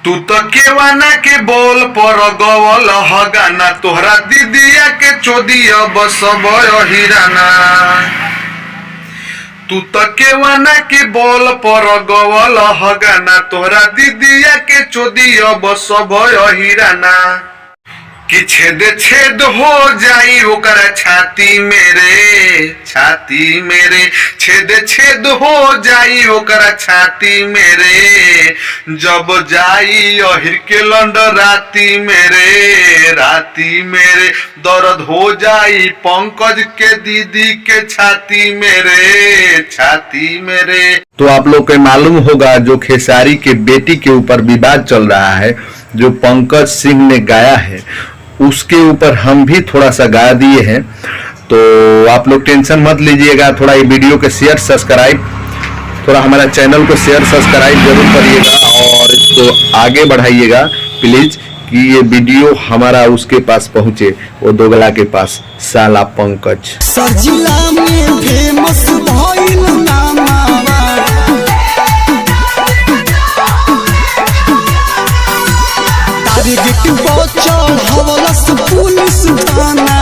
तू तो केवाना के बोल पर गवल हगाना तोहरा दीदिया के चोदिया बस हिराना। तू तो केवाना के बोल पर गवल हगाना तोहरा दीदिया के चोदिया बस हिराना। कि छेद छेद हो जाई ओकर छाती मेरे छेद छेद हो जाई ओकर छाती मेरे। जब जाई अहिर के लंड राती मेरे दर्द हो जाई पंकज के दीदी के छाती मेरे। तो आप लोग को मालूम होगा जो खेसारी के बेटी के ऊपर विवाद चल रहा है जो पंकज सिंह ने गाया है उसके ऊपर हम भी थोड़ा सा गा दिए हैं। तो आप लोग टेंशन मत लीजिएगा, थोड़ा ये वीडियो के शेयर सब्सक्राइब थोड़ा हमारा चैनल को शेयर सब्सक्राइब जरूर करिएगा और इसको आगे बढ़ाइएगा प्लीज कि ये वीडियो हमारा उसके पास पहुंचे, वो दोगला के पास, साला पंकज। जिला में फेमस भइल टारगेट बचल हवलस पुलिस थाना।